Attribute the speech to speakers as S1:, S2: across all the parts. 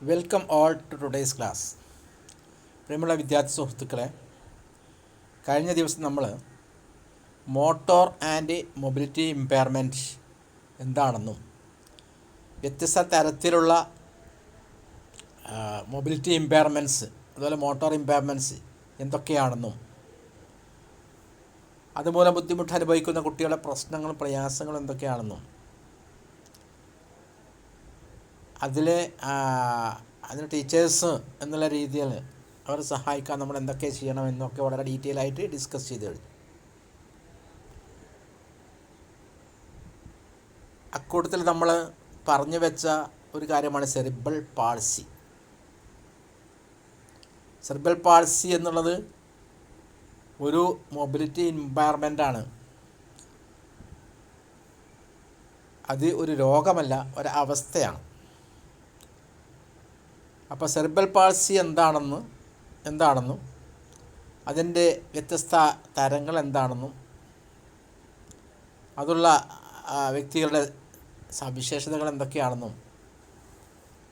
S1: Welcome all to today's class. പ്രിയമുള്ള വിദ്യാർത്ഥി സുഹൃത്തുക്കളെ, കഴിഞ്ഞ ദിവസം നമ്മൾ മോട്ടോർ ആൻഡ് മൊബിലിറ്റി ഇമ്പയർമെൻറ്റ് എന്താണെന്നും വ്യത്യസ്ത തരത്തിലുള്ള മൊബിലിറ്റി ഇമ്പയർമെൻറ്റ്സ് അതുപോലെ മോട്ടോർ ഇമ്പയർമെൻറ്റ്സ് എന്തൊക്കെയാണെന്നും അതുമൂലം ബുദ്ധിമുട്ട് അനുഭവിക്കുന്ന കുട്ടികളുടെ പ്രശ്നങ്ങളും പ്രയാസങ്ങളും എന്തൊക്കെയാണെന്നും അതിന് ടീച്ചേഴ്സ് എന്നുള്ള രീതിയിൽ അവരെ സഹായിക്കാൻ നമ്മൾ എന്തൊക്കെ ചെയ്യണമെന്നൊക്കെ വളരെ ഡീറ്റെയിൽ ആയിട്ട് ഡിസ്കസ് ചെയ്ത് കഴിഞ്ഞു. അക്കൂട്ടത്തിൽ നമ്മൾ പറഞ്ഞു വെച്ച ഒരു കാര്യമാണ് സെറിബ്രൽ പാൾസി. സെറിബ്രൽ പാൾസി എന്നുള്ളത് ഒരു മൊബിലിറ്റി ഇമ്പയർമെൻ്റാണ്. അത് ഒരു രോഗമല്ല, ഒരവസ്ഥയാണ്. അപ്പോൾ സെറിബ്രൽ പാൾസി എന്താണെന്നും അതിൻ്റെ വ്യത്യസ്ത തരങ്ങൾ എന്താണെന്നും അതുള്ള വ്യക്തികളുടെ സവിശേഷതകൾ എന്തൊക്കെയാണെന്നും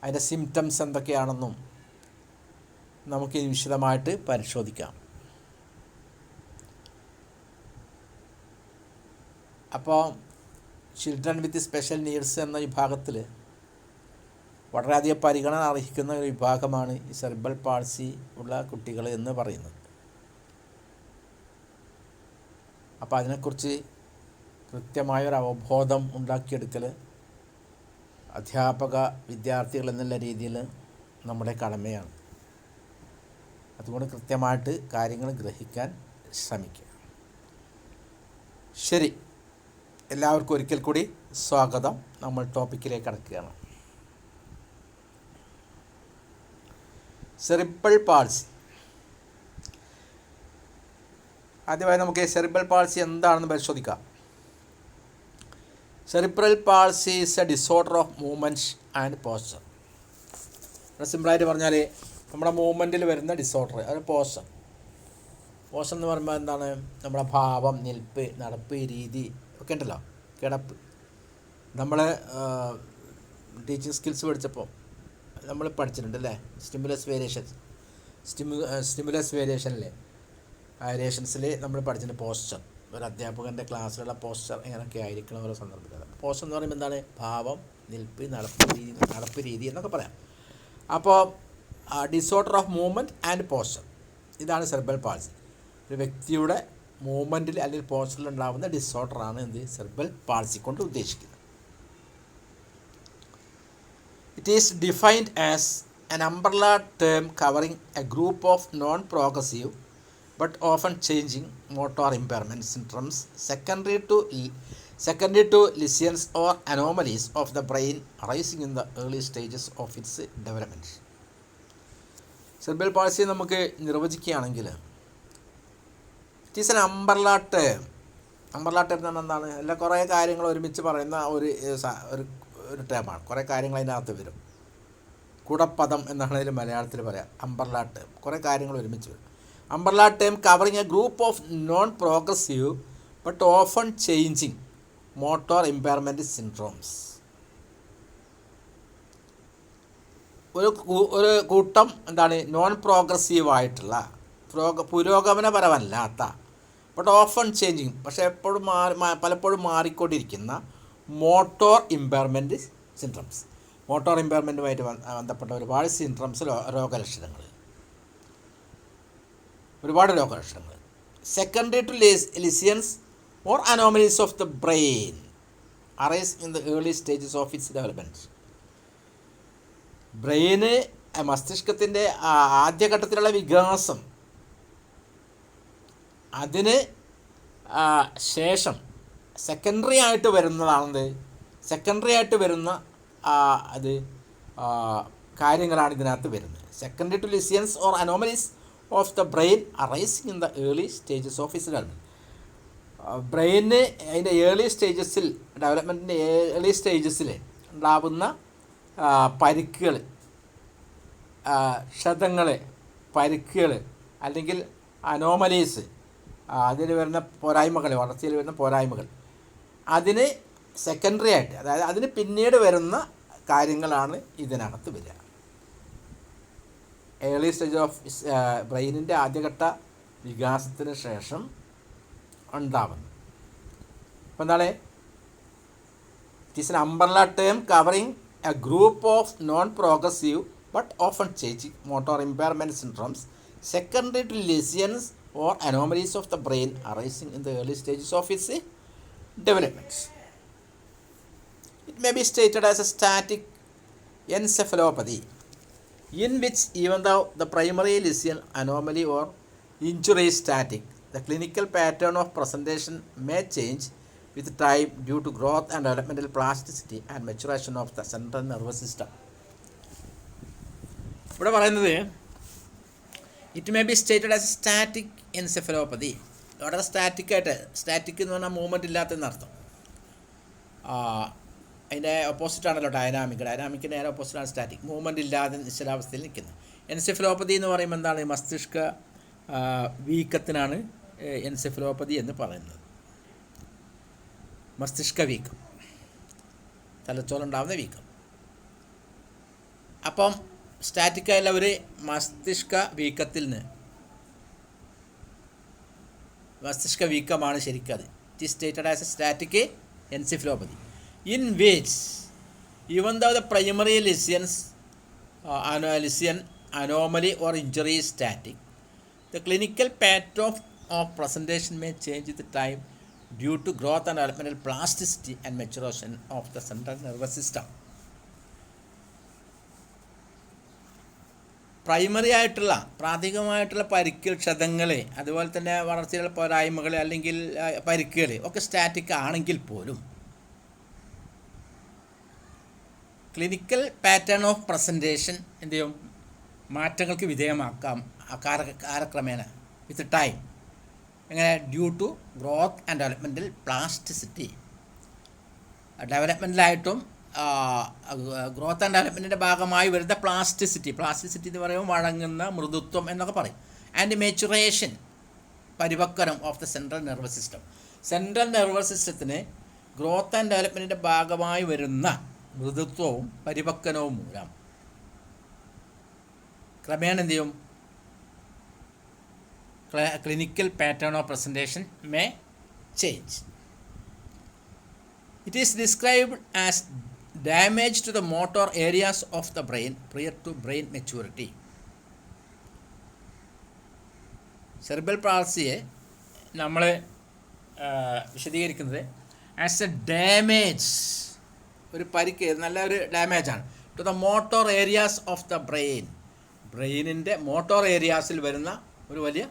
S1: അതിൻ്റെ സിംറ്റംസ് എന്തൊക്കെയാണെന്നും നമുക്ക് വിശദമായിട്ട് പരിശോധിക്കാം. അപ്പോൾ ചിൽഡ്രൻ വിത്ത് സ്പെഷ്യൽ നീഡ്സ് എന്ന വിഭാഗത്തിൽ വളരെയധികം പരിഗണന അർഹിക്കുന്ന ഒരു വിഭാഗമാണ് ഈ സെറിബ്രൽ പാൾസി ഉള്ള കുട്ടികൾ എന്ന് പറയുന്നത്. അപ്പോൾ അതിനെക്കുറിച്ച് കൃത്യമായൊരു അവബോധം ഉണ്ടാക്കിയെടുക്കൽ അധ്യാപക വിദ്യാർത്ഥികൾ എന്നുള്ള രീതിയിൽ നമ്മുടെ കടമയാണ്. അതുകൊണ്ട് കൃത്യമായിട്ട് കാര്യങ്ങൾ ഗ്രഹിക്കാൻ ശ്രമിക്കുക. ശരി, എല്ലാവർക്കും ഒരിക്കൽ കൂടി സ്വാഗതം. നമ്മൾ ടോപ്പിക്കിലേക്ക് കടക്കുകയാണ്. Cerebral palsy. ആദ്യമായി നമുക്ക് സെറിബ്രൽ പാൾസി എന്താണെന്ന് പരിശോധിക്കാം. Cerebral palsy is A disorder of movement and posture. സിമ്പിളായിട്ട് പറഞ്ഞാൽ നമ്മുടെ മൂവ്മെൻറ്റിൽ വരുന്ന ഡിസോർഡർ, അത് പോസ്ചർ എന്ന് പറയുമ്പോൾ എന്താണ്? നമ്മുടെ ഭാവം, നിൽപ്പ്, നടപ്പ്, രീതി ഒക്കെ ഉണ്ടല്ലോ, കിടപ്പ്. നമ്മൾ ടീച്ചിങ് സ്കിൽസ് പഠിച്ചപ്പോൾ നമ്മൾ പഠിച്ചിട്ടുണ്ട് അല്ലേ, സ്റ്റിമുലസ് വേരിയേഷനിലെ വേരിയേഷൻസിൽ നമ്മൾ പഠിച്ചിട്ടുണ്ട് പോസ്ചർ. ഒരു അധ്യാപകൻ്റെ ക്ലാസ്സിലുള്ള പോസ്ചർ എങ്ങനെയൊക്കെ ആയിരിക്കണം ഓരോ സന്ദർഭത്തിൽ. പോസ്ചർ എന്ന് പറയുമ്പോൾ എന്താണ്? ഭാവം, നിൽപ്പ്, നടപ്പ് രീതി എന്നൊക്കെ പറയാം. അപ്പോൾ disorder of movement and posture, ഇതാണ് സെറിബ്രൽ പാൾസി. ഒരു വ്യക്തിയുടെ മൂവ്മെൻറ്റിൽ അല്ലെങ്കിൽ പോസ്ചറിൽ ഉണ്ടാകുന്ന ഡിസോർഡറാണ് എന്ത് സെറിബ്രൽ പാൾസി കൊണ്ട് ഉദ്ദേശിക്കുന്നത്. It is defined as an umbrella term covering a group of non-progressive but often changing motor impairment syndromes secondary to lesions or anomalies of the brain arising in the early stages of its development. Cerebral palsy നമുക്ക് നിർവചിക്കുകയാണെങ്കിൽ it is an umbrella term. Umbrella term എന്ന് പറഞ്ഞാൽ എന്താണ്? എല്ലാ കുറേ കാര്യങ്ങൾ ഒരുമിച്ച് പറയുന്ന ഒരു ടേമാണ്. കുറേ കാര്യങ്ങൾ അതിനകത്ത് വരും. കുടപ്പദം എന്നാണ് ഇതിൽ മലയാളത്തിൽ പറയാം. അംബ്രല്ല ടേം, കുറേ കാര്യങ്ങൾ ഒരുമിച്ച് വരും. Umbrella term covering a group of non progressive but often changing motor impairment syndromes. ഒരു കൂട്ടം എന്താണ്? നോൺ പ്രോഗ്രസീവായിട്ടുള്ള, പുരോഗമനപരമല്ലാത്ത, ബട്ട് ഓഫൺ ചേഞ്ചിങ്, പക്ഷേ പലപ്പോഴും മാറിക്കൊണ്ടിരിക്കുന്ന മോട്ടോർ ഇമ്പയർമെൻറ്റ് സിൻഡ്രംസ്. മോട്ടോർ ഇമ്പയർമെൻറ്റുമായിട്ട് ബന്ധപ്പെട്ട ഒരുപാട് സിൻഡ്രംസ്, ഒരുപാട് രോഗലക്ഷണങ്ങൾ. Secondary to lesions or anomalies of the brain arise in the early stages of its development. ബ്രെയിന്, മസ്തിഷ്കത്തിൻ്റെ ആദ്യഘട്ടത്തിലുള്ള വികാസം, അതിന് ശേഷം സെക്കൻഡറി ആയിട്ട് വരുന്ന കാര്യങ്ങളാണ് ഇതിനകത്ത് വരുന്നത്. Secondary to lesions or anomalies of the brain arising in the early stages of its development. ബ്രെയിന് അതിൻ്റെ ഡെവലപ്മെൻറ്റിൻ്റെ ഏർലി സ്റ്റേജസിൽ ഉണ്ടാകുന്ന പരിക്കുകൾ, പരിക്കുകൾ അല്ലെങ്കിൽ അനോമലീസ്, അതിൽ വരുന്ന പോരായ്മകൾ, വളർച്ചയിൽ വരുന്ന പോരായ്മകൾ, അതിന് സെക്കൻഡറി ആയിട്ട്, അതായത് അതിന് പിന്നീട് വരുന്ന കാര്യങ്ങളാണ് ഇതിനകത്ത് വരിക. ഏർലി സ്റ്റേജ് ഓഫ് ബ്രെയിനിൻ്റെ ആദ്യഘട്ട വികാസത്തിന് ശേഷം ഉണ്ടാവുന്നു. അപ്പോൾ എന്താണ്, it is an umbrella term covering a group of non progressive but often changing motor impairment syndromes secondary to lesions or anomalies of the brain arising in the early stages of its development. It may be stated as a static encephalopathy in which even though the primary lesion, anomaly or injury is static, the clinical pattern of presentation may change with time due to growth and developmental plasticity and maturation of the central nervous system. ഇവിടെ പറയുന്നത് it may be stated as a static encephalopathy. വളരെ static എന്ന് പറഞ്ഞാൽ movement ഇല്ലാത്തതെന്നർത്ഥം. അതിൻ്റെ ഓപ്പോസിറ്റാണല്ലോ dynamic നേരെ ഓപ്പോസിറ്റാണ് static, movement ഇല്ലാതെ നിശ്ചലാവസ്ഥയിൽ നിൽക്കുന്നത്. Encephalopathy എന്ന് പറയുമ്പോൾ എന്താണ്, മസ്തിഷ്ക വീക്കത്തിനാണ് എൻസെഫലോപ്പതി എന്ന് പറയുന്നത്. മസ്തിഷ്ക വീക്കം, തലച്ചോറുണ്ടാകുന്ന വീക്കം. അപ്പം സ്റ്റാറ്റിക്കായുള്ള ഒരു മസ്തിഷ്ക വീക്കമാണ് ശരിക്കത്. It is stated as a static encephalopathy in which even though the primary lesion, anomaly or injury is static, the clinical pattern of presentation may change with time due to growth and developmental plasticity and maturation of the central nervous system. Primary ആയിട്ടുള്ള പ്രാഥമികമായിട്ടുള്ള പരിക്കുകൾ, ക്ഷതങ്ങൾ, അതുപോലെ തന്നെ വളർച്ചയിലുള്ള പോരായ്മകൾ അല്ലെങ്കിൽ പരിക്കുകൾ ഒക്കെ static ആണെങ്കിൽ പോലും ക്ലിനിക്കൽ പാറ്റേൺ ഓഫ് പ്രസൻറ്റേഷൻ എന്ത് ചെയ്യും, മാറ്റങ്ങൾക്ക് വിധേയമാക്കാം കാലക്രമേണ വിത്ത് ടൈം. എങ്ങനെ, due to growth and developmental plasticity, ഡെവലപ്മെൻറ്റലായിട്ടും ഗ്രോത്ത് ആൻഡ് ഡെവലപ്മെൻറ്റിൻ്റെ ഭാഗമായി വരുന്ന പ്ലാസ്റ്റിസിറ്റി എന്ന് പറയുമ്പോൾ വഴങ്ങുന്ന മൃദുത്വം എന്നൊക്കെ പറയും. ആൻഡ് മെച്ചുറേഷൻ, പരിപക്വനം of the central nervous system. Central nervous സിസ്റ്റത്തിന് ഗ്രോത്ത് ആൻഡ് ഡെവലപ്മെൻറ്റിൻ്റെ ഭാഗമായി വരുന്ന മൃദുത്വവും പരിപക്വനവും മൂലം ക്രമേണ എന്ത് ചെയ്യും, clinical pattern of presentation may change. It is described as damage to the motor areas of the brain prior to brain maturity. Cerebral പാൾസിയെ നമ്മൾ വിശദീകരിക്കുന്നത് ആസ് എ ഡാമേജ്, ഒരു പരിക്ക്, നല്ലൊരു ഡാമേജാണ് to the motor areas of the brain. ബ്രെയിനിൻ്റെ motor ഏരിയാസിൽ വരുന്ന ഒരു വലിയ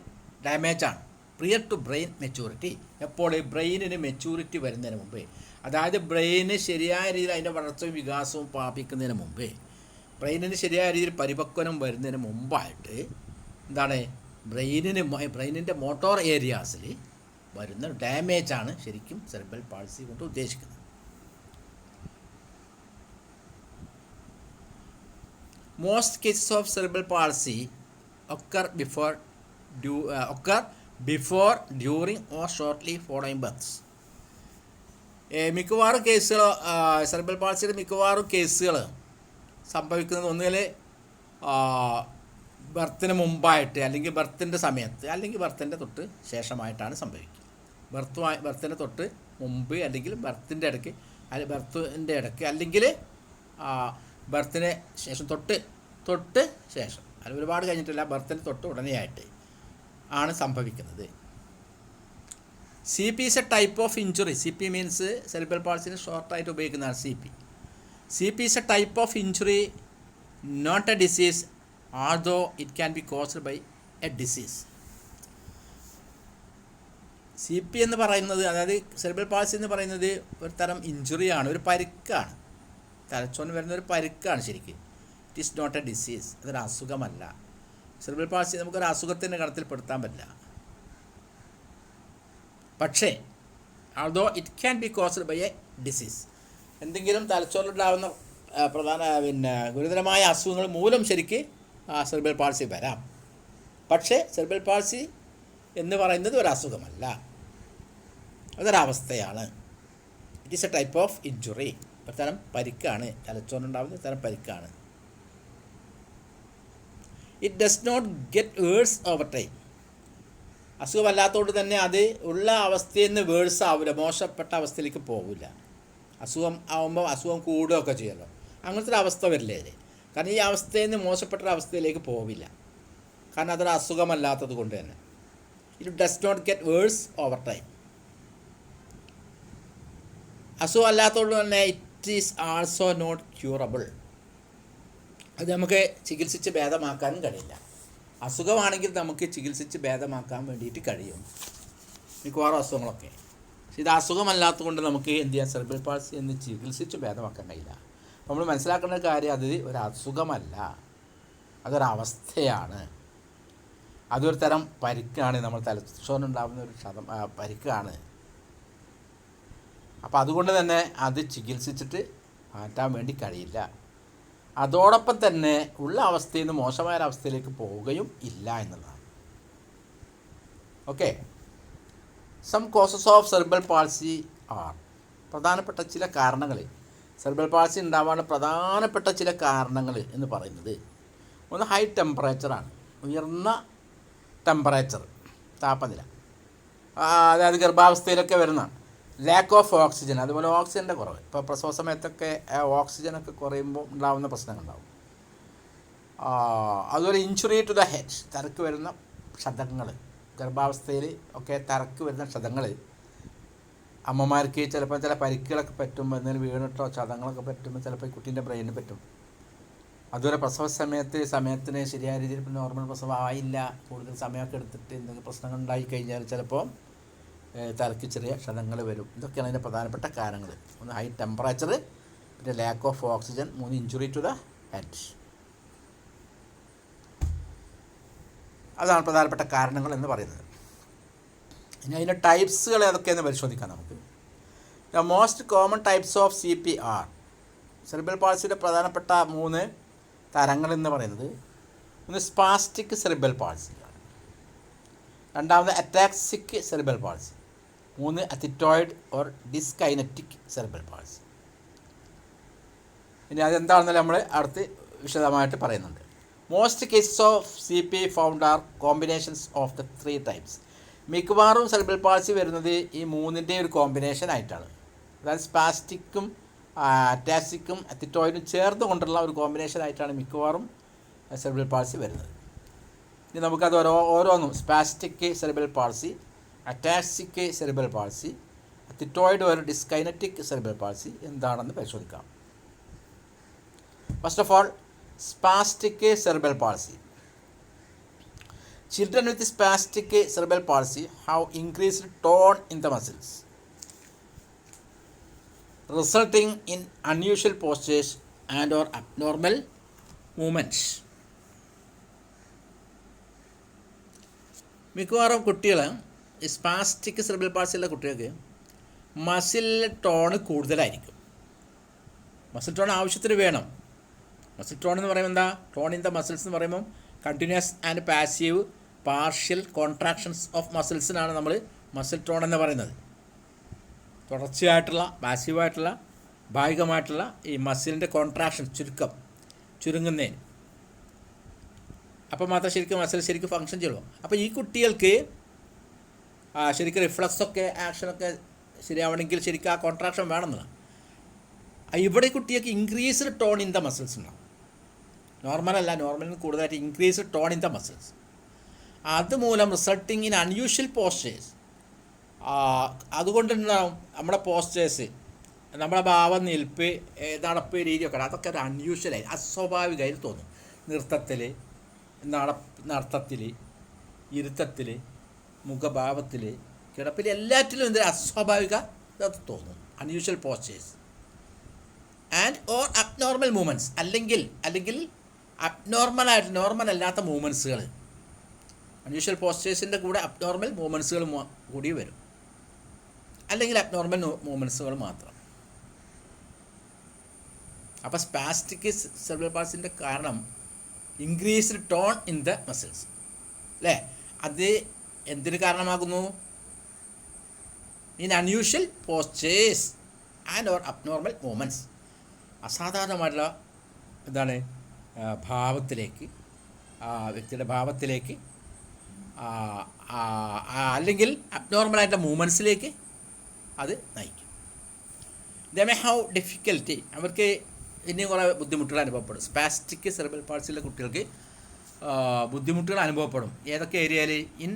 S1: ഡാമേജാണ് പ്രിയർ ടു ബ്രെയിൻ മെച്യൂരിറ്റി. എപ്പോൾ ബ്രെയിനിന് മെച്യൂരിറ്റി വരുന്നതിന് മുമ്പേ, അതായത് ബ്രെയിന് ശരിയായ രീതിയിൽ അതിൻ്റെ വളർച്ചയും വികാസവും പ്രാപിക്കുന്നതിന് മുമ്പേ, ബ്രെയിനിന് ശരിയായ രീതിയിൽ പരിപക്വനം വരുന്നതിന് മുമ്പായിട്ട് എന്താണ്, ബ്രെയിനിൻ്റെ മോട്ടോർ ഏരിയാസിൽ വരുന്ന ഡാമേജാണ് ശരിക്കും സെറിബ്രൽ പാൾസി കൊണ്ട് ഉദ്ദേശിക്കുന്നത്. Most cases of cerebral palsy occur before, during or shortly following births. മിക്കവാറും കേസുകൾ, സെറിബ്രൽ പാൾസിയുടെ മിക്കവാറും കേസുകൾ സംഭവിക്കുന്നത് ഒന്നുകിൽ ബർത്തിന് മുമ്പായിട്ട്, അല്ലെങ്കിൽ ബർത്തിൻ്റെ സമയത്ത്, അല്ലെങ്കിൽ ബർത്തിൻ്റെ തൊട്ട് ശേഷമായിട്ടാണ് സംഭവിക്കുക. ബർത്തിൻ്റെ തൊട്ട് മുമ്പ്, അല്ലെങ്കിൽ ബർത്തിൻ്റെ ഇടയ്ക്ക്, അല്ലെങ്കിൽ ബർത്തിന് ശേഷം, തൊട്ട് ശേഷം, അത് ഒരുപാട് കഴിഞ്ഞിട്ടില്ല, ബർത്തിന് തൊട്ട് ഉടനെയായിട്ട് ആണ് സംഭവിക്കുന്നത്. CP is a type of injury. CP means cerebral palsy ഷോർട്ടായിട്ട് ഉപയോഗിക്കുന്നതാണ് CP. CP is a type of injury, not a disease, although it can be caused by a disease. CP എന്ന് പറയുന്നത്, അതായത് സെറിബ്രൽ പാൾസി എന്ന് പറയുന്നത് ഒരു തരം ഇഞ്ചുറിയാണ്, ഒരു പരിക്കാണ്, തലച്ചോറിന് വരുന്ന ഒരു പരിക്കാണ് ശരിക്കും. It is not a disease, അതൊരു അസുഖമല്ല. സെറിബ്രൽ പാൾസി നമുക്കൊരു അസുഖത്തിൻ്റെ ഗണത്തിൽപ്പെടുത്താൻ പറ്റില്ല. പക്ഷേ although it can be caused by a disease, എന്തെങ്കിലും തലച്ചോറിലുണ്ടാകുന്ന ഗുരുതരമായ അസുഖങ്ങൾ മൂലം ശരിക്ക് സെറിബ്രൽ പാൾസി വരാം. പക്ഷേ സെറിബ്രൽ പാൾസി എന്ന് പറയുന്നത് ഒരു അസുഖമല്ല, അതൊരവസ്ഥയാണ്. It is a type of injury, ഒരു തരം പരിക്കാണ്, തലച്ചോറിനുണ്ടാകുന്ന ഒരു തരം പരിക്കാണ്. It does not get worse over time. അസുഖമല്ലാത്തതുകൊണ്ട് തന്നെ അത് ഉള്ള അവസ്ഥയിൽ നിന്ന് വേഴ്സ് ആവില്ല, മോശപ്പെട്ട അവസ്ഥയിലേക്ക് പോകില്ല. അസുഖം ആകുമ്പോൾ അസുഖം കൂടുകയൊക്കെ ചെയ്യുമല്ലോ, അങ്ങനത്തെ ഒരു അവസ്ഥ വരില്ലേ അത്. കാരണം ഈ അവസ്ഥയിൽ നിന്ന് മോശപ്പെട്ട അവസ്ഥയിലേക്ക് പോവില്ല, കാരണം അതൊരു അസുഖമല്ലാത്തത് കൊണ്ട് തന്നെ. It does not get worse over time. അസുഖമല്ലാത്തതുകൊണ്ട് തന്നെ it is also not curable. അത് നമുക്ക് ചികിത്സിച്ച് ഭേദമാക്കാനും കഴിയില്ല. അസുഖമാണെങ്കിൽ നമുക്ക് ചികിത്സിച്ച് ഭേദമാക്കാൻ വേണ്ടിയിട്ട് കഴിയും മിക്കവാറും അസുഖങ്ങളൊക്കെ. പക്ഷേ ഇത് അസുഖമല്ലാത്തതുകൊണ്ട് നമുക്ക് എന്ത് ചെയ്യാം, സെറിബ്രൽ പാൾസി എന്ന് ചികിത്സിച്ച് ഭേദമാക്കാൻ കഴിയില്ല. നമ്മൾ മനസ്സിലാക്കേണ്ട കാര്യം, അത് ഒരു അസുഖമല്ല, അതൊരവസ്ഥയാണ്, അതൊരു തരം പരിക്കാണ്, നമ്മൾ തലച്ചോറിനുണ്ടാകുന്ന ഒരു പരിക്കാണ്. അപ്പോൾ അതുകൊണ്ട് തന്നെ അത് ചികിത്സിച്ചിട്ട് മാറ്റാൻ വേണ്ടി കഴിയില്ല. അതോടൊപ്പം തന്നെ ഉള്ള അവസ്ഥയിൽ നിന്ന് മോശമായ അവസ്ഥയിലേക്ക് പോവുകയും ഇല്ല എന്നുള്ളതാണ്. Okay, some causes of cerebral palsy are. പ്രധാനപ്പെട്ട ചില കാരണങ്ങൾ, സെറിബ്രൽ പാൾസി ഉണ്ടാവാനുള്ള പ്രധാനപ്പെട്ട ചില കാരണങ്ങൾ എന്ന് പറയുന്നത്, ഒന്ന് ഹൈ ടെമ്പറേച്ചറാണ്, ഉയർന്ന ടെമ്പറേച്ചർ, താപനില, അതായത് ഗർഭാവസ്ഥയിലൊക്കെ വരുന്ന ലാക്ക് ഓഫ് ഓക്സിജൻ, അതുപോലെ ഓക്സിജൻ്റെ കുറവ്. ഇപ്പോൾ പ്രസവ സമയത്തൊക്കെ ഓക്സിജനൊക്കെ കുറയുമ്പോൾ ഉണ്ടാകുന്ന പ്രശ്നങ്ങളുണ്ടാവും. അതുപോലെ ഇഞ്ചുറി ടു ദ ഹെഡ്, തലക്ക് വരുന്ന ക്ഷതങ്ങൾ, ഗർഭാവസ്ഥയിൽ ഒക്കെ തലക്ക് വരുന്ന ക്ഷതങ്ങൾ, അമ്മമാർക്ക് ചിലപ്പോൾ ചില പരിക്കുകളൊക്കെ പറ്റുമ്പോൾ, എന്തെങ്കിലും വീണിട്ടോ ക്ഷതങ്ങളൊക്കെ പറ്റുമ്പോൾ ചിലപ്പോൾ ഈ കുട്ടീൻ്റെ ബ്രെയിനിന് പറ്റും. അതുപോലെ പ്രസവ സമയത്തിന് ശരിയായ രീതിയിൽ നോർമൽ പ്രസവം ആയില്ല, കൂടുതൽ സമയമൊക്കെ എടുത്തിട്ട് എന്തെങ്കിലും പ്രശ്നങ്ങൾ ഉണ്ടായി കഴിഞ്ഞാൽ ചിലപ്പോൾ തലയ്ക്ക് ചെറിയ ക്ഷതങ്ങൾ വരും. ഇതൊക്കെയാണ് അതിൻ്റെ പ്രധാനപ്പെട്ട കാരണങ്ങൾ. ഒന്ന് ഹൈ ടെമ്പറേച്ചർ, പിന്നെ lack of oxygen, 3 injury to the head. അതാണ് പ്രധാനപ്പെട്ട കാരണങ്ങൾ എന്ന് പറയുന്നത്. ഇനി അതിൻ്റെ ടൈപ്സുകൾ ഏതൊക്കെയെന്ന് പരിശോധിക്കാം നമുക്ക്. The most common types of CPR, cerebral പാൾസിയുടെ പ്രധാനപ്പെട്ട 3 തരങ്ങൾ എന്ന് പറയുന്നത്, ഒന്ന് സ്പാസ്റ്റിക് സെറിബ്രൽ പാൾസി, രണ്ടാമത് ataxic cerebral palsy, 3 athetoid or dyskinetic cerebral palsy. ഇനി അതെന്താണെന്നല്ല നമ്മൾ അടുത്ത് വിശദമായിട്ട് പറയുന്നുണ്ട്. Most cases of CP found are combinations of the 3 types. മിക്കവാറും സെറിബ്രൽ പാൾസി വരുന്നത് ഈ 3ൻ്റെ ഒരു കോമ്പിനേഷൻ ആയിട്ടാണ്. അതായത് സ്പാസ്റ്റിക്കും അറ്റാക്സിക്കും അത്തിറ്റോയിഡും ചേർന്ന് കൊണ്ടുള്ള ഒരു കോമ്പിനേഷൻ ആയിട്ടാണ് മിക്കവാറും സെറിബ്രൽ പാൾസി വരുന്നത്. ഇനി നമുക്കത് ഓരോന്നും, spastic cerebral palsy, ataxic cerebral palsy, athetoid ഒരു ഡിസ്കൈനറ്റിക് സെറിബ്രൽ പാൾസി എന്താണെന്ന് പരിശോധിക്കാം. First of all, spastic cerebral palsy. Children with spastic cerebral palsy have increased tone in the muscles, resulting in unusual postures and or abnormal movements. മിക്കവാറും കുട്ടികൾ spastic cerebral പാൾസിയുള്ള കുട്ടികൾക്ക് muscle tone കൂടുതലായിരിക്കും. Muscle tone ആവശ്യത്തിന് വേണം. Muscle tone എന്ന് പറയുമ്പോൾ എന്താ, tone in the muscles എന്ന് പറയുമ്പോൾ continuous and passive partial contractions of മസിൽസിനാണ് നമ്മൾ മസിൽ ടോൺ എന്ന് പറയുന്നത്. തുടർച്ചയായിട്ടുള്ള പാസീവായിട്ടുള്ള ഭാഗികമായിട്ടുള്ള ഈ മസിലിൻ്റെ കോൺട്രാക്ഷൻ, ചുരുങ്ങുന്നതിന്, അപ്പോൾ മാത്രം ശരിക്കും മസിൽ ശരിക്കും ഫങ്ഷൻ ചെയ്യുള്ളൂ. അപ്പോൾ ഈ കുട്ടികൾക്ക് ശരിക്കും റിഫ്ലക്സൊക്കെ ആക്ഷനൊക്കെ ശരിയാവണമെങ്കിൽ ശരിക്കും ആ കോൺട്രാക്ഷൻ വേണമെന്നില്ല. ഇവിടെ കുട്ടികൾക്ക് increased tone in the muscles ഉണ്ടാവും. നോർമലല്ല, നോർമലിന് കൂടുതലായിട്ട് increased tone in the muscles. അതുമൂലം റിസൾട്ടിങ് ഇൻ അൺയൂഷ്വൽ പോസ്റ്റേഴ്സ്. അതുകൊണ്ടുണ്ടാവും നമ്മുടെ പോസ്റ്റേഴ്സ്, നമ്മുടെ ഭാവം, നിൽപ്പ്, നടപ്പ്, രീതിയൊക്കെ അതൊക്കെ ഒരു അൺയൂഷ്വലായി, അസ്വാഭാവികമായി തോന്നും. നൃത്തത്തിൽ, നടത്തത്തിൽ, ഇരുത്തത്തിൽ, മുഖഭാവത്തിൽ, കിടപ്പിൽ, എല്ലാറ്റിലും എന്തൊരു അസ്വാഭാവിക തോന്നും, unusual postures. And or abnormal movements, അല്ലെങ്കിൽ അബ്നോർമലായിട്ട് നോർമൽ അല്ലാത്ത മൂവ്മെൻറ്റ്സുകൾ. അൺയൂഷ്വൽ പോസ്റ്റേഴ്സിൻ്റെ കൂടെ അബ്നോർമൽ മൂവ്മെൻറ്റ്സുകൾ കൂടി വരും, അല്ലെങ്കിൽ അബ്നോർമൽ മൂവ്മെൻറ്റ്സുകൾ മാത്രം. അപ്പോൾ സ്പാസ്റ്റിക് സെറിബ്രൽ പാൾസിൻ്റെ കാരണം increased tone in the muscles അല്ലേ. അത് എന്തിന് കാരണമാകുന്നു? In unusual postures and or abnormal movements. അസാധാരണമായിട്ടുള്ള എന്താണ് ഭാവത്തിലേക്ക്, വ്യക്തിയുടെ ഭാവത്തിലേക്ക്, അല്ലെങ്കിൽ അബ്നോർമലായിട്ടുള്ള മൂവ്മെൻറ്റ്സിലേക്ക് അത് നയിക്കും. ദേ മേ ഹാവ് ഡിഫിക്കൽറ്റി, അവർക്ക് ഇനിയും കുറേ ബുദ്ധിമുട്ടുകൾ അനുഭവപ്പെടും. സ്പാസ്റ്റിക് സെറിബ്രൽ പാൾസിയുള്ള കുട്ടികൾക്ക് ബുദ്ധിമുട്ടുകൾ അനുഭവപ്പെടും. ഏതൊക്കെ ഏരിയയിൽ? In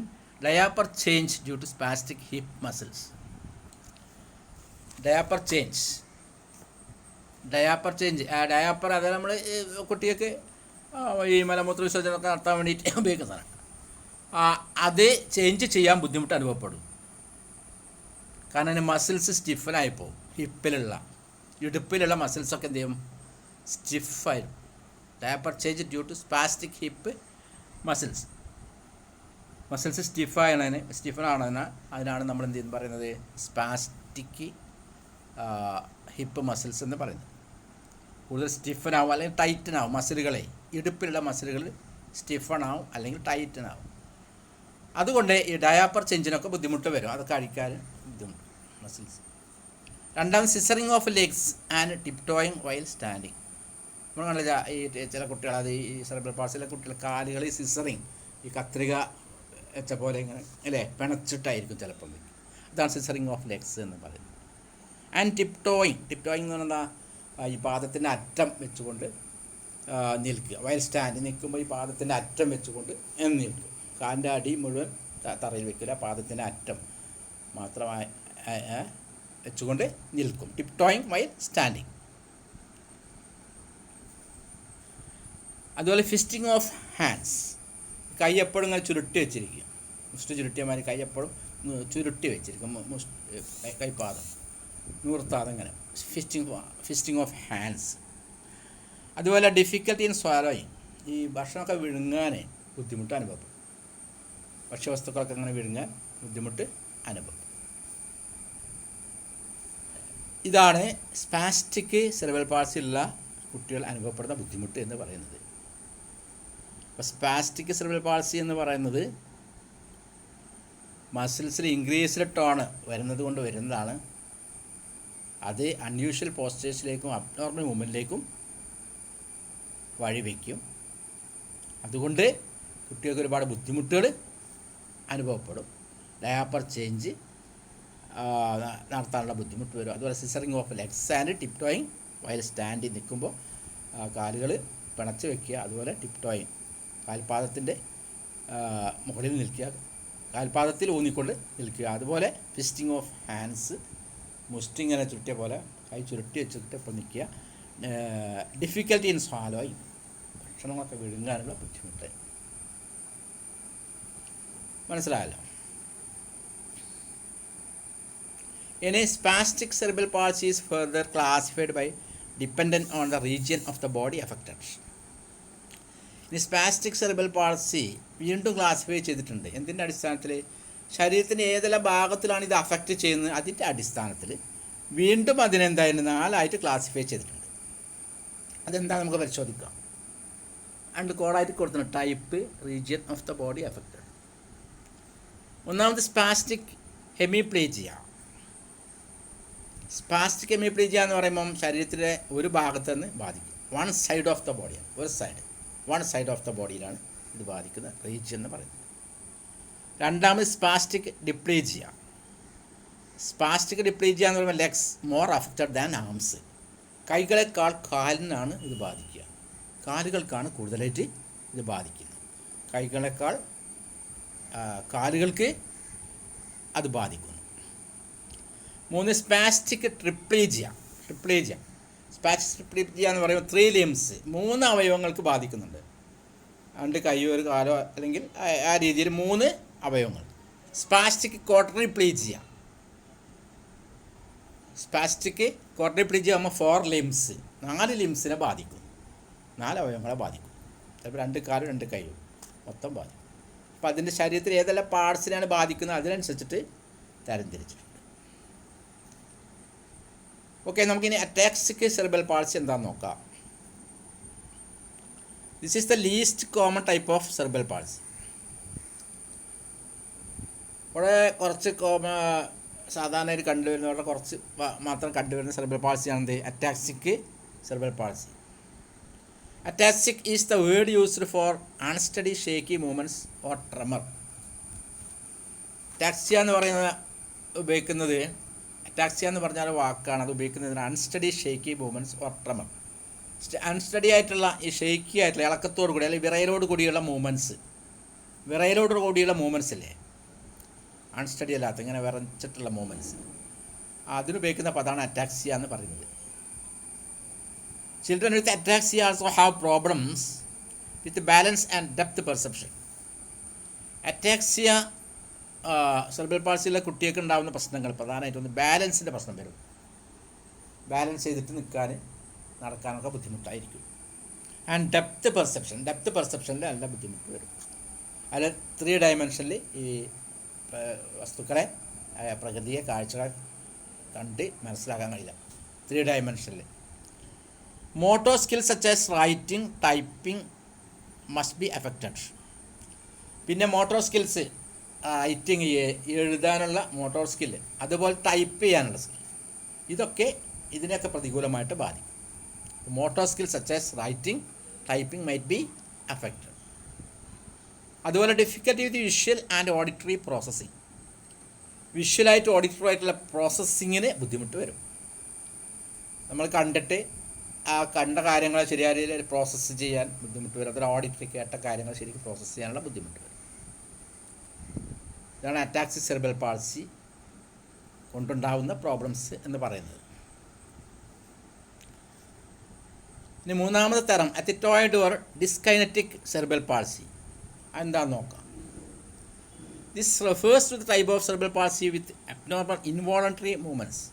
S1: diaper change due to spastic hip muscles. Diaper change diaper അത് നമ്മൾ കുട്ടികൾക്ക് ഈ മലമൂത്ര വിസർജനമൊക്കെ നടത്താൻ വേണ്ടിയിട്ട് ഉപയോഗിക്കുന്ന സാധനം. അത് ചേഞ്ച് ചെയ്യാൻ ബുദ്ധിമുട്ട് അനുഭവപ്പെടും. കാരണം അതിന് മസിൽസ് സ്റ്റിഫനായിപ്പോവും. ഹിപ്പിലുള്ള ഇടുപ്പിലുള്ള മസിൽസൊക്കെ എന്ത് ചെയ്യും? സ്റ്റിഫായിരുന്നു. Diaper change due to spastic hip muscles സ്റ്റിഫനാണ്. അതിനാണ് നമ്മൾ എന്ത് ചെയ്യുന്നത് പറയുന്നത്? സ്പാസ്റ്റിക് ഹിപ്പ് മസിൽസ് എന്ന് പറയുന്നത്. കൂടുതൽ സ്റ്റിഫനാവും അല്ലെങ്കിൽ ടൈറ്റനാവും മസിലുകളെ. ഇടുപ്പിലുള്ള മസിലുകൾ സ്റ്റിഫണാവും അല്ലെങ്കിൽ ടൈറ്റനാവും. അതുകൊണ്ട് ഈ ഡയാപ്പർ ചേഞ്ചിനൊക്കെ ബുദ്ധിമുട്ട് വരും. അതൊക്കെ അഴിക്കാൻ ബുദ്ധിമുട്ട് മസിൽസ്. രണ്ടാമത് scissoring of legs and tiptoeing while standing. നമ്മൾ കണ്ടില്ല ഈ ചില കുട്ടികൾ, അത് ഈ സെറിബ്രൽ പാൾസിലെ കുട്ടികൾ കാലുകൾ സിസറിങ്, ഈ കത്രിക വെച്ച പോലെ ഇങ്ങനെ അല്ലേ പിണച്ചിട്ടായിരിക്കും ചിലപ്പോൾ. അതാണ് സിസറിങ് ഓഫ് ലെഗ്സ് എന്ന് പറയുന്നത്. ആൻഡ് ടിപ്ടോയിങ് എന്ന് പറഞ്ഞാൽ ഈ പാദത്തിൻ്റെ അറ്റം വെച്ചുകൊണ്ട് നിൽക്കുക. വയൽ സ്റ്റാൻഡ് നിൽക്കുമ്പോൾ ഈ പാദത്തിൻ്റെ അറ്റം വെച്ചുകൊണ്ട് നിൽക്കുക. കാലിൻ്റെ അടി മുഴുവൻ തറയിൽ വെക്കില്ല, പാദത്തിൻ്റെ അറ്റം മാത്രമായി വെച്ചുകൊണ്ട് നിൽക്കും. ടിപ്ടോയിങ് വൈൽ സ്റ്റാൻഡിങ്. അതുപോലെ ഫിസ്റ്റിംഗ് ഓഫ് ഹാൻഡ്സ്, കൈ എപ്പോഴും ഇങ്ങനെ ചുരുട്ടി വെച്ചിരിക്കുക. മുഷ്ടി ചുരുട്ടിയമാതിരി കൈ എപ്പോഴും ചുരുട്ടി വെച്ചിരിക്കും. കൈപ്പാദം നൂർത്താതെ ഇങ്ങനെ ഫിസ്റ്റിംഗ് ഓഫ് ഹാൻഡ്സ്. അതുപോലെ ഡിഫിക്കൽട്ടി ഇൻ സ്വാലോയിങ്, ഈ ഭക്ഷണമൊക്കെ വിഴുങ്ങാൻ ബുദ്ധിമുട്ട് അനുഭവപ്പെടും. ഭക്ഷ്യവസ്തുക്കളൊക്കെ അങ്ങനെ വിഴുങ്ങാൻ ബുദ്ധിമുട്ട് അനുഭവപ്പെടും. ഇതാണ് സ്പാസ്റ്റിക് സെറിബ്രൽ പാൾസിയുള്ള കുട്ടികൾ അനുഭവപ്പെടുന്ന ബുദ്ധിമുട്ട് എന്ന് പറയുന്നത്. അപ്പോൾ സ്പാസ്റ്റിക് സെറിബ്രൽ പാൾസി എന്ന് പറയുന്നത് മസിൽസിൽ ഇൻക്രീസ്ഡ് ടോൺ വരുന്നത് കൊണ്ട് വരുന്നതാണ്. അത് അൺയൂഷ്വൽ പോസ്റ്റേഴ്സിലേക്കും അബ്നോർമൽ മൂവ്മെൻറ്റിലേക്കും വഴിവെക്കും. അതുകൊണ്ട് കുട്ടികൾക്ക് ഒരുപാട് ബുദ്ധിമുട്ടുകൾ അനുഭവപ്പെടും. ഡയാപ്പർ ചേഞ്ച് നടത്താനുള്ള ബുദ്ധിമുട്ട് വരും. അതുപോലെ സിസറിങ് ഓഫ് ലെഗ്സ് ആൻഡ് ടിപ്ടോയിങ് വയൽ സ്റ്റാൻഡിൽ നിൽക്കുമ്പോൾ കാലുകൾ പിണച്ച് വയ്ക്കുക. അതുപോലെ ടിപ്ടോയിങ്, കാൽപാദത്തിൻ്റെ മുകളിൽ നിൽക്കുക, കാൽപാദത്തിൽ ഊന്നിക്കൊണ്ട് നിൽക്കുക. അതുപോലെ ഫിസ്റ്റിംഗ് ഓഫ് ഹാൻഡ്സ്, മുഷ്ടി ഇങ്ങനെ ചുരുട്ടിയ പോലെ കൈ ചുരുട്ടി വെച്ചിട്ട് ഇപ്പോൾ നിൽക്കുക. ഡിഫിക്കൽട്ടി ഇൻ സ്വാലോയിങ്, ഭക്ഷണങ്ങളൊക്കെ വിഴുങ്ങാനുള്ള ബുദ്ധിമുട്ട്. മനസ്സിലായല്ലോ? ഇനി spastic cerebral palsy is further classified by dependent on the region of the body affected. ഇനി സ്പാസ്റ്റിക് സെറിബ്രൽ പാൾസി വീണ്ടും ക്ലാസിഫൈ ചെയ്തിട്ടുണ്ട്. എന്തിൻ്റെ അടിസ്ഥാനത്തിൽ? ശരീരത്തിൻ്റെ ഏതെല്ലാം ഭാഗത്തിലാണ് ഇത് അഫക്റ്റ് ചെയ്യുന്നത് അതിൻ്റെ അടിസ്ഥാനത്തിൽ വീണ്ടും അതിനെന്തായാലും 4 ക്ലാസിഫൈ ചെയ്തിട്ടുണ്ട്. അതെന്താ നമുക്ക് പരിശോധിക്കാം. രണ്ട് കോഡായിട്ട് കൊടുത്തിട്ടുണ്ട്: type, region of the body affected. ഒന്നാമത് സ്പാസ്റ്റിക് ഹെമിപ്ലേജിയ. സ്പാസ്റ്റിക് ഹെമിപ്ലേജിയ എന്ന് പറയുമ്പം ശരീരത്തിലെ ഒരു ഭാഗത്ത് നിന്ന് ബാധിക്കും. വൺ സൈഡ് ഓഫ് ദ ബോഡിയാണ്, വൺ സൈഡ് ഓഫ് ദ ബോഡിയിലാണ് ഇത് ബാധിക്കുന്ന റീജിയൻ എന്ന് പറയുന്നത്. രണ്ടാമത് സ്പാസ്റ്റിക് ഡിപ്ലേജിയ. സ്പാസ്റ്റിക് ഡിപ്ലേജിയ എന്ന് പറയുമ്പോൾ legs more affected than arms. കൈകളെക്കാൾ കാലിനാണ് ഇത് ബാധിക്കുക. കാലുകൾക്കാണ് കൂടുതലായിട്ട് ഇത് ബാധിക്കുന്നത്. കൈകളെക്കാൾ കാലുകൾക്ക് അത് ബാധിക്കുന്നു. 3 സ്പാസ്റ്റിക് ട്രിപ്ലേജിയ. സ്പാസ്റ്റിക് ട്രിപ്ലേജിയ എന്ന് പറയുമ്പോൾ 3 limbs, 3 അവയവങ്ങൾക്ക് ബാധിക്കുന്നുണ്ട്. 2 കൈയോ ഒരു കാലോ അല്ലെങ്കിൽ ആ രീതിയിൽ 3 അവയവങ്ങൾ. സ്പാസ്റ്റിക് ക്വാഡ്രിപ്ലേജിയ. ആകുമ്പോൾ 4 limbs, 4 limbsനെ ബാധിക്കും. 4 അവയവങ്ങളെ ബാധിക്കും. ചിലപ്പോൾ 2 കാലും 2 കൈയും മൊത്തം ബാധിക്കും. അപ്പോൾ അതിൻ്റെ ശരീരത്തിൽ ഏതെല്ലാം പാർട്സിനാണ് ബാധിക്കുന്നത് അതിനനുസരിച്ചിട്ട് തരംതിരിച്ചിട്ടുണ്ട്. ഓക്കെ, നമുക്കിനി അറ്റാക്സിക് സെറിബ്രൽ പാൾസി എന്താണെന്ന് നോക്കാം. This is the least common type of cerebral palsy. ഇവിടെ കുറച്ച് സാധാരണയായി കണ്ടുവരുന്നവരുടെ കുറച്ച് മാത്രം കണ്ടുവരുന്ന സെറിബ്രൽ പാൾസിയാണെന്ത്? Ataxic cerebral palsy. Ataxic is the word used for unsteady shaky movements or tremor. Ataxia എന്ന് പറയുന്നത് ഉപയോഗിക്കുന്നത്, അറ്റാക്സിയ എന്ന് പറഞ്ഞാൽ വാക്കാണ്, അത് ഉപയോഗിക്കുന്നതിന് unsteady shaky movements or tremor. Unsteady ആയിട്ടുള്ള ഈ ഷേക്കി ആയിട്ടുള്ള ഇളക്കത്തോടു കൂടി അല്ലെങ്കിൽ വിറയലോട് കൂടിയുള്ള മൂവ്മെൻറ്റ്സ് ഇല്ലേ, അൺസ്റ്റഡി അല്ലാത്ത ഇങ്ങനെ വിറച്ചിട്ടുള്ള മൂവ്മെൻറ്റ്സ്, അതിനുപയോഗിക്കുന്ന പദമാണ് അറ്റാക്സിയ എന്ന് പറയുന്നത്. Children with ataxia also have problems with balance and depth perception. Ataxia cerebral പാൾസിയിലെ കുട്ടികൾക്ക് ഉണ്ടാകുന്ന പ്രശ്നങ്ങൾ പ്രധാനമായിട്ടും ഒന്ന് ബാലൻസിൻ്റെ പ്രശ്നം വരും. ബാലൻസ് ചെയ്തിട്ട് നടക്കാനൊക്കെ ബുദ്ധിമുട്ടായിരിക്കും. ആൻഡ് ഡെപ്ത് പെർസെപ്ഷനിൽ നല്ല ബുദ്ധിമുട്ട് വരും. അതിൽ 3 ഡയമെൻഷനിൽ ഈ വസ്തുക്കളെ, പ്രകൃതിയെ, കാഴ്ചകളെ കണ്ട് മനസ്സിലാക്കാൻ കഴിയില്ല. 3 ഡയമെൻഷനിൽ. Motor skills such as writing, typing must be affected. പിന്നെ മോട്ടോർ സ്കിൽസ്, റൈറ്റിംഗ് എഴുതാനുള്ള മോട്ടോർ സ്കില്ല്, അതുപോലെ ടൈപ്പ് ചെയ്യാനുള്ള സ്കിൽ, ഇതിനെയൊക്കെ പ്രതികൂലമായിട്ട് ബാധിക്കും. Motor skills such as writing, typing might be affected. അതുപോലെ difficulty with visual and auditory processing. വിഷ്വലായിട്ട് auditory ആയിട്ടുള്ള പ്രോസസ്സിങ്ങിന് ബുദ്ധിമുട്ട് വരും. നമ്മൾ കണ്ടിട്ട് ആ കണ്ട കാര്യങ്ങൾ ശരിയായ രീതിയിൽ പ്രോസസ്സ് ചെയ്യാൻ ബുദ്ധിമുട്ട് വരും. അതിൽ ഓഡിറ്ററി കേട്ട കാര്യങ്ങൾ ശരിക്കും പ്രോസസ്സ് ചെയ്യാനുള്ള ബുദ്ധിമുട്ട് വരും. ഇതാണ് അറ്റാക്സിക് സെറിബ്രൽ പാൾസി കൊണ്ടുണ്ടാകുന്ന പ്രോബ്ലംസ് എന്ന് പറയുന്നത്. ഇനി 3ാമത്തെ തരം athetoid or dyskinetic cerebral palsy. എന്താണെന്ന് നോക്കാം. This refers to the type of cerebral palsy with abnormal involuntary movements.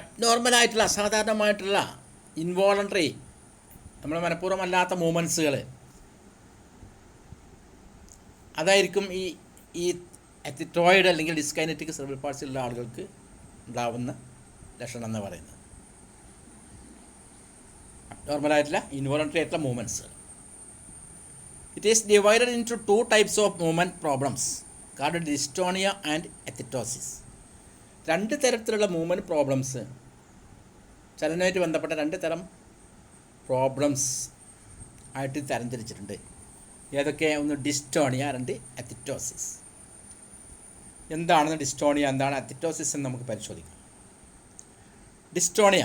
S1: അബ്നോർമലായിട്ടുള്ള, അസാധാരണമായിട്ടുള്ള ഇൻവോളണ്ടറി, നമ്മൾ മനഃപൂർവ്വമല്ലാത്ത മൂവ്മെൻറ്റ്സുകൾ, അതായിരിക്കും ഈ അത്തിറ്റോയിഡ് അല്ലെങ്കിൽ ഡിസ്കൈനറ്റിക് സെറിബ്രൽ പാൾസി ഉള്ള ആളുകൾക്ക് ഉണ്ടാവുന്ന ലക്ഷണം എന്ന് പറയുന്നത്. അബ്നോർമലായിട്ടുള്ള ഇൻവോളണ്ടറി ആയിട്ടുള്ള മൂവ്മെൻറ്റ്സുകൾ. It is divided in to 2 types of movement problems called dystonia and athetosis. 2 തരത്തിലുള്ള മൂവ്മെൻറ്റ് പ്രോബ്ലംസ്, ചലനവുമായിട്ട് ബന്ധപ്പെട്ട 2 തരം പ്രോബ്ലംസ് ആയിട്ട് തരംതിരിച്ചിട്ടുണ്ട്. ഏതൊക്കെ? ഒന്ന് ഡിസ്റ്റോണിയ, 2 എത്തിറ്റോസിസ്. എന്താണെന്ന് ഡിസ്റ്റോണിയ, എന്താണ് എത്തിറ്റോസിസ് എന്ന് നമുക്ക് പരിശോധിക്കാം. Dystonia,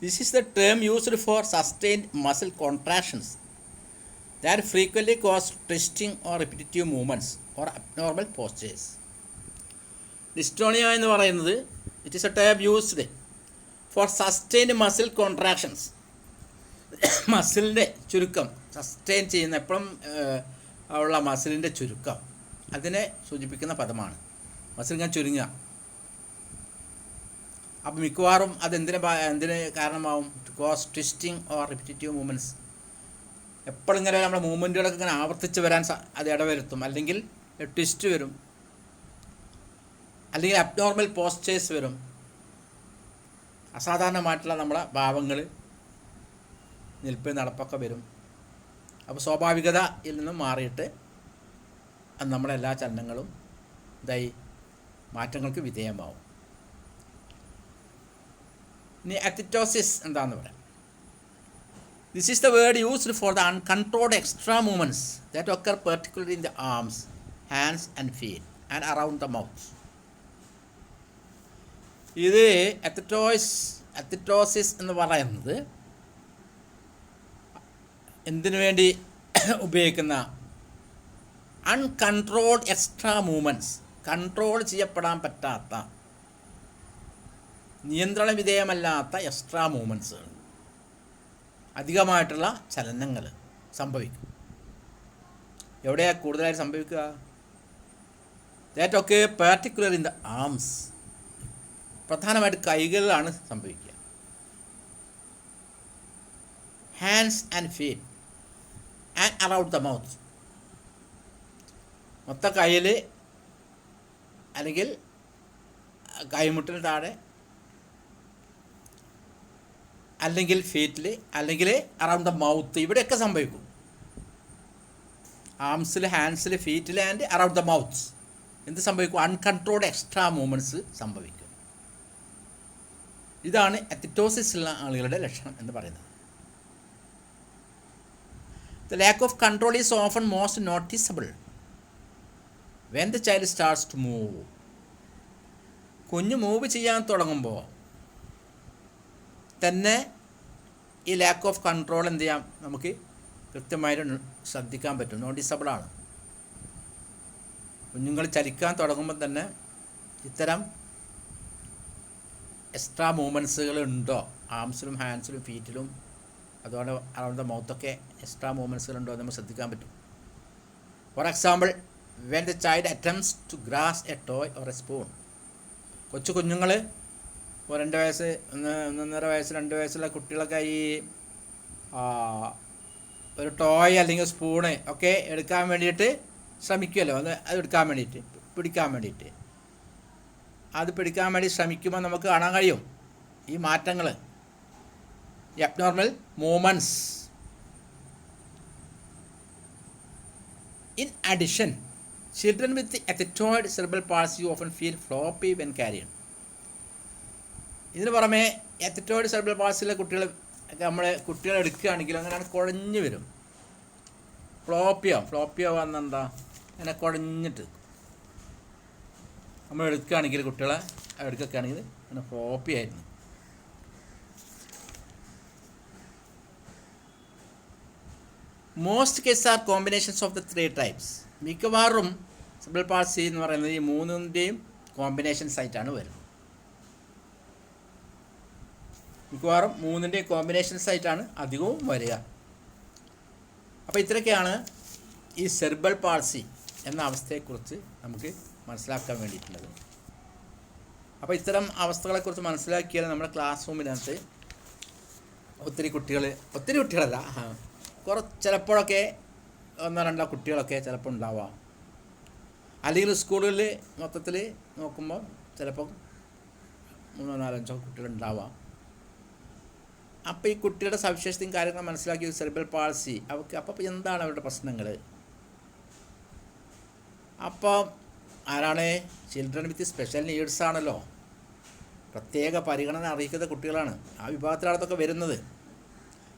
S1: this is the term used for sustained muscle contractions that frequently cause twisting or repetitive movements or abnormal postures. Dystonia എന്ന് പറയുന്നത് it is a term used for sustained muscle contractions. മസിലിൻ്റെ ചുരുക്കം, sustain ചെയ്യുന്ന എപ്പോഴും ഉള്ള മസിലിൻ്റെ ചുരുക്കം, അതിനെ സൂചിപ്പിക്കുന്ന പദമാണ്. മസിൽ ഇങ്ങനെ ചുരുങ്ങുക. അപ്പം മിക്കവാറും എന്തിന് കാരണമാവും? Cause twisting or repetitive movements. എപ്പോഴും ഇങ്ങനെ നമ്മുടെ മൂവ്മെൻറ്റുകളൊക്കെ ഇങ്ങനെ ആവർത്തിച്ച് വരാൻ അത് ഇടവരുത്തും. അല്ലെങ്കിൽ ട്വിസ്റ്റ് വരും, അല്ലെങ്കിൽ അബ്നോർമൽ പോസ്ചേഴ്സ് വരും. അസാധാരണമായിട്ടുള്ള നമ്മളെ ഭാവങ്ങൾ, നിൽപ്പ്, നടപ്പൊക്കെ വരും. അപ്പോൾ സ്വാഭാവികതയിൽ നിന്നും മാറിയിട്ട് നമ്മളെല്ലാ ചലനങ്ങളും മാറ്റങ്ങൾക്ക് വിധേയമാവും. ഇനി അത്തിറ്റോസിസ് എന്താണെന്ന് പറയാം. This is the word used for the uncontrolled extra movements that occur particularly in the arms, hands and feet and around the mouth. ഇത് അത്തിറ്റോസിസ് എന്ന് പറയുന്നത് എന്തിനു വേണ്ടി ഉപയോഗിക്കുന്ന അൺകൺട്രോൾഡ് എക്സ്ട്രാ മൂവ്മെൻറ്റ്സ്, കൺട്രോൾ ചെയ്യപ്പെടാൻ പറ്റാത്ത, നിയന്ത്രണ വിധേയമല്ലാത്ത എക്സ്ട്രാ മൂവ്മെൻറ്റ്സുകൾ, അധികമായിട്ടുള്ള ചലനങ്ങൾ സംഭവിക്കും. എവിടെയാണ് കൂടുതലായിട്ട് സംഭവിക്കുക? That particular in the arms, പ്രധാനമായിട്ട് കൈകളിലാണ് സംഭവിക്കുക. Hands and feet and around the mouth, മൊത്തം കയ്യിൽ അല്ലെങ്കിൽ കൈമുട്ടിന് താഴെ, അല്ലെങ്കിൽ ഫീറ്റിൽ, അല്ലെങ്കിൽ അറൗണ്ട് ദ മൗത്ത്, ഇവിടെയൊക്കെ സംഭവിക്കും. ആംസിൽ, ഹാൻഡ്സിൽ, ഫീറ്റിൽ ആൻഡ് അറൗണ്ട് ദ മൗത്ത് എന്ത് സംഭവിക്കും? അൺകൺട്രോൾഡ് എക്സ്ട്രാ മൂവ്മെൻറ്റ്സ് സംഭവിക്കും. ഇതാണ് അത്തിറ്റോസിസ് ഉള്ള ആളുകളുടെ ലക്ഷണം എന്ന് പറയുന്നത്. The lack of control is often most noticeable when the child starts to move. കുഞ്ഞ് മൂവ് ചെയ്യാൻ തുടങ്ങുമ്പോൾ തന്നെ ഈ ലാക്ക് ഓഫ് കൺട്രോൾ എന്ത് ചെയ്യാം, നമുക്ക് കൃത്യമായിട്ട് ശ്രദ്ധിക്കാൻ പറ്റും, നോട്ടീസബിളാണ്. കുഞ്ഞുങ്ങൾ ചലിക്കാൻ തുടങ്ങുമ്പോൾ തന്നെ ഇത്തരം എക്സ്ട്രാ മൂവ്മെൻറ്റ്സുകൾ ഉണ്ടോ, ആംസിലും ഹാൻഡ്സിലും ഫീറ്റിലും അതുപോലെ അറൗണ്ട് ദ മൗത്തൊക്കെ എക്സ്ട്രാ മൂവ്മെൻറ്റ്സുകൾ ഉണ്ടോ എന്ന് നമുക്ക് ശ്രദ്ധിക്കാൻ പറ്റും. For example, when the child attempts to grasp a toy or a spoon. കുഞ്ഞുങ്ങൾ ഇപ്പോൾ 2 വയസ്സ് 1.5 വയസ്സ് 2 വയസ്സുള്ള കുട്ടികളൊക്കെ ഈ ഒരു ടോയ് അല്ലെങ്കിൽ സ്പൂണ് ഒക്കെ എടുക്കാൻ വേണ്ടിയിട്ട് ശ്രമിക്കുമല്ലോ, അത് എടുക്കാൻ വേണ്ടിയിട്ട് പിടിക്കാൻ വേണ്ടി ശ്രമിക്കുമ്പോൾ നമുക്ക് കാണാൻ കഴിയും ഈ മാറ്റങ്ങൾ, ഈ abnormal movements. In addition, children with ethetoid cerebral palsy often feel floppy when carried. ഇതിന് പുറമെ എത്തറ്റോയിഡ് സെറിബ്രൽ പാൾസിയിലെ കുട്ടികളെ എടുക്കുകയാണെങ്കിൽ അങ്ങനെയാണ് കുഴഞ്ഞു വരും, ഫ്ലോപ്പിയോ വന്നെന്താ അങ്ങനെ കുഴഞ്ഞിട്ട് നമ്മൾ എടുക്കുകയാണെങ്കിൽ കുട്ടികളെ എടുക്കുകയാണെങ്കിൽ അങ്ങനെ ഫ്ലോപ്പി ആയിരുന്നു. Most case are combinations of the 3 types. മിക്കവാറും സെറിബ്രൽ പാൾസി എന്ന് പറയുന്നത് ഈ 3ൻ്റെയും കോമ്പിനേഷൻസ് ആയിട്ടാണ് വരുന്നത്. മിക്കവാറും 3ൻ്റെയും കോമ്പിനേഷൻസ് ആയിട്ടാണ് അധികവും വരിക. അപ്പോൾ ഇത്രയൊക്കെയാണ് ഈ സെറിബ്രൽ പാൾസി എന്ന അവസ്ഥയെക്കുറിച്ച് നമുക്ക് മനസ്സിലാക്കാൻ വേണ്ടിയിട്ടുള്ളത്. അപ്പോൾ ഇത്തരം അവസ്ഥകളെക്കുറിച്ച് മനസ്സിലാക്കിയാൽ നമ്മുടെ ക്ലാസ് റൂമിനകത്ത് ഒത്തിരി കുട്ടികളല്ല, ചിലപ്പോഴൊക്കെ 1-2 കുട്ടികളൊക്കെ ചിലപ്പോൾ ഉണ്ടാവാം. അല്ലെങ്കിൽ സ്കൂളുകളിൽ മൊത്തത്തിൽ നോക്കുമ്പോൾ ചിലപ്പോൾ 3-4-5 കുട്ടികളുണ്ടാവാം. അപ്പോൾ ഈ കുട്ടിയുടെ സവിശേഷതയും കാര്യങ്ങളും മനസ്സിലാക്കി സെറിബ്രൽ പാൾസി അപ്പോൾ എന്താണ് അവരുടെ പ്രശ്നങ്ങൾ? അപ്പോൾ ആരാണ്? ചിൽഡ്രൻ വിത്ത് സ്പെഷ്യൽ നീഡ്സ് ആണല്ലോ, പ്രത്യേക പരിഗണന അറിയിക്കുന്ന കുട്ടികളാണ്. ആ വിഭാഗത്തിലാണ് ഇതൊക്കെ വരുന്നത്.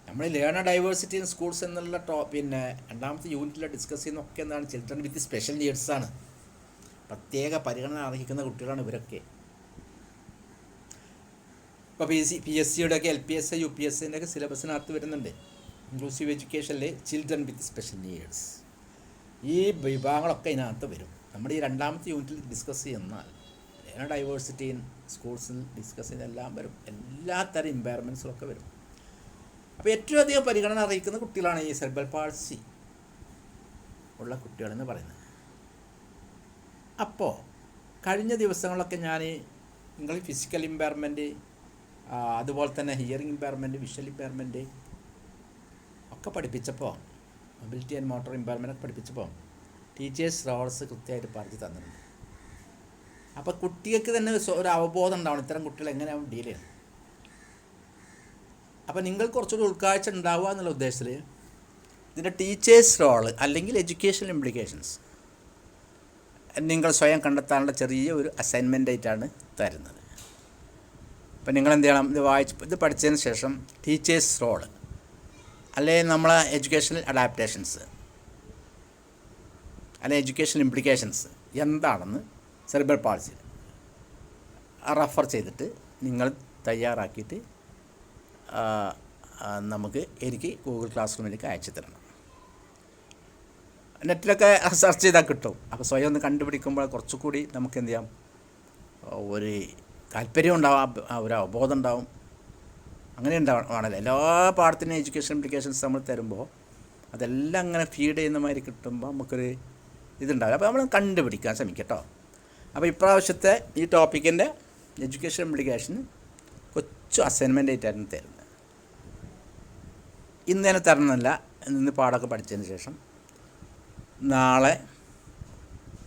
S1: നമ്മൾ ലേണർ ഡൈവേഴ്സിറ്റി ഇൻ സ്കൂൾസ് എന്നുള്ള പിന്നെ 2ാമത്തെ യൂണിറ്റിൽ ഡിസ്കസ് ചെയ്യുന്നതൊക്കെ എന്താണ്? ചിൽഡ്രൻ വിത്ത് സ്പെഷ്യൽ നീഡ്സ് ആണ്, പ്രത്യേക പരിഗണന അർഹിക്കുന്ന കുട്ടികളാണ് ഇവരൊക്കെ. ഇപ്പോൾ PSCയുടെയൊക്കെ LPSA UPSCൻ്റെയൊക്കെ സിലബസിനകത്ത് വരുന്നുണ്ട് ഇൻക്ലൂസീവ് എഡ്യൂക്കേഷനിൽ ചിൽഡ്രൻ വിത്ത് സ്പെഷ്യൽ നീഡ്സ്. ഈ വിഭാഗങ്ങളൊക്കെ ഇതിനകത്ത് വരും. നമ്മുടെ ഈ 2ാമത്തെ യൂണിറ്റിൽ ഡിസ്കസ് ചെയ്യുന്നാൽ ലേണർ ഡൈവേഴ്സിറ്റി ഇൻ സ്കൂൾസിൽ ഡിസ്കസ് ചെയ്യുന്നതെല്ലാം വരും, എല്ലാത്തരം ഇമ്പയർമെൻറ്റ്സും വരും. അപ്പോൾ ഏറ്റവും അധികം പരിഗണന അറിയിക്കുന്ന കുട്ടികളാണ് ഈ സെറിബ്രൽ പാൾസി ഉള്ള കുട്ടികളെന്ന് പറയുന്നത്. അപ്പോൾ കഴിഞ്ഞ ദിവസങ്ങളൊക്കെ ഞാൻ നിങ്ങൾ ഫിസിക്കൽ ഇമ്പയർമെൻറ്റ്, അതുപോലെ തന്നെ ഹിയറിംഗ് ഇമ്പയർമെൻറ്റ്, വിഷ്വൽ ഇമ്പയർമെൻറ്റ് ഒക്കെ പഠിപ്പിച്ചപ്പോൾ, മൊബിലിറ്റി ആൻഡ് മോട്ടോർ ഇമ്പയർമെൻ്റ് ഒക്കെ പഠിപ്പിച്ചപ്പോൾ ടീച്ചേഴ്സ് റോൾസ് കൃത്യമായിട്ട് പറഞ്ഞു തന്നിട്ടുണ്ട്. അപ്പോൾ കുട്ടികൾക്ക് തന്നെ ഒരു അവബോധം ഉണ്ടാവണം ഇത്തരം കുട്ടികൾ എങ്ങനെയാവും ഡീൽ ചെയ്യണം. അപ്പോൾ നിങ്ങൾ കുറച്ചുകൂടി ഉൾക്കാഴ്ച ഉണ്ടാവുക എന്നുള്ള ഉദ്ദേശത്തിൽ ഇതിൻ്റെ ടീച്ചേഴ്സ് റോള് അല്ലെങ്കിൽ എഡ്യൂക്കേഷണൽ ഇംപ്ലിക്കേഷൻസ് നിങ്ങൾ സ്വയം കണ്ടെത്താനുള്ള ചെറിയ ഒരു അസൈൻമെൻ്റ് ആയിട്ടാണ് തരുന്നത്. അപ്പോൾ നിങ്ങൾ എന്ത് ചെയ്യണം? ഇത് പഠിച്ചതിന് ശേഷം ടീച്ചേഴ്സ് റോള് അല്ലെങ്കിൽ നമ്മളെ എഡ്യൂക്കേഷണൽ അഡാപ്റ്റേഷൻസ് അല്ലെങ്കിൽ എഡ്യൂക്കേഷണൽ ഇംപ്ലിക്കേഷൻസ് എന്താണെന്ന് സെറിബ്രൽ പാൾസി റെഫർ ചെയ്തിട്ട് നിങ്ങൾ തയ്യാറാക്കിയിട്ട് എനിക്ക് ഗൂഗിൾ ക്ലാസ് റൂമിലേക്ക് അയച്ചു തരണം. നെറ്റിലൊക്കെ സെർച്ച് ചെയ്താൽ കിട്ടും. അപ്പോൾ സ്വയം ഒന്ന് കണ്ടുപിടിക്കുമ്പോൾ കുറച്ചുകൂടി നമുക്ക് എന്ത് ചെയ്യാം, ഒരു താല്പര്യം ഉണ്ടാവും, ഒരു അവബോധം ഉണ്ടാവും. അങ്ങനെ ഉണ്ടാവണമല്ലോ. എല്ലാ പാഠത്തിനും എഡ്യൂക്കേഷൻ ഇംപ്ലിക്കേഷൻസ് നമ്മൾ തരുമ്പോൾ അതെല്ലാം അങ്ങനെ ഫീഡ് ചെയ്യുന്ന മാതിരി കിട്ടുമ്പോൾ നമുക്കൊരു ഇതുണ്ടാവില്ല. അപ്പോൾ നമ്മൾ കണ്ടുപിടിക്കാൻ ശ്രമിക്കട്ടോ. അപ്പോൾ ഇപ്രാവശ്യത്തെ ഈ ടോപ്പിക്കിൻ്റെ എഡ്യൂക്കേഷൻ ഇംപ്ലിക്കേഷൻ കൊച്ചു അസൈൻമെൻ്റ് ആയിട്ടായിരുന്നു തരുന്നത്. ഇന്ന് തന്നെ തരണമെന്നല്ല, ഇന്ന് പാഠമൊക്കെ പഠിച്ചതിന് ശേഷം നാളെ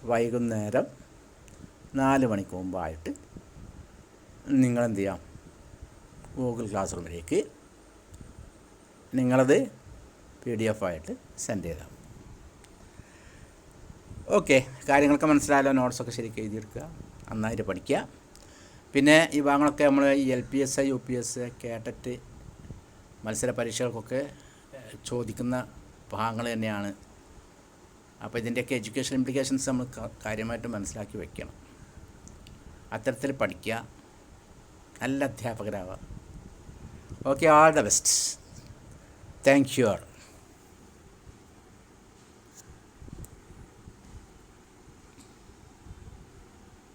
S1: വൈകുന്നേരം 4 മണിക്ക് മുമ്പായിട്ട് നിങ്ങളെന്ത് ചെയ്യാം, ഗൂഗിൾ ക്ലാസ് റൂമിലേക്ക് നിങ്ങളത് PDF ആയിട്ട് സെൻഡ് ചെയ്താൽ. ഓക്കെ, കാര്യങ്ങളൊക്കെ മനസ്സിലായാലോ? നോട്ട്സൊക്കെ ശരിക്കും എഴുതിയെടുക്കുക, നന്നായിട്ട് പഠിക്കുക. പിന്നെ ഈ ഭാഗങ്ങളൊക്കെ നമ്മൾ ഈ LPSA UPSA കേട്ടിട്ട് മത്സര പരീക്ഷകൾക്കൊക്കെ ചോദിക്കുന്ന ഭാഗങ്ങൾ തന്നെയാണ്. അപ്പോൾ ഇതിൻ്റെയൊക്കെ എഡ്യൂക്കേഷൻ ഇംപ്ലിക്കേഷൻസ് നമ്മൾ കാര്യമായിട്ട് മനസ്സിലാക്കി വയ്ക്കണം. അത്തരത്തിൽ പഠിക്കുക, നല്ല അധ്യാപകരാവുക. Okay, all the best. Thank U.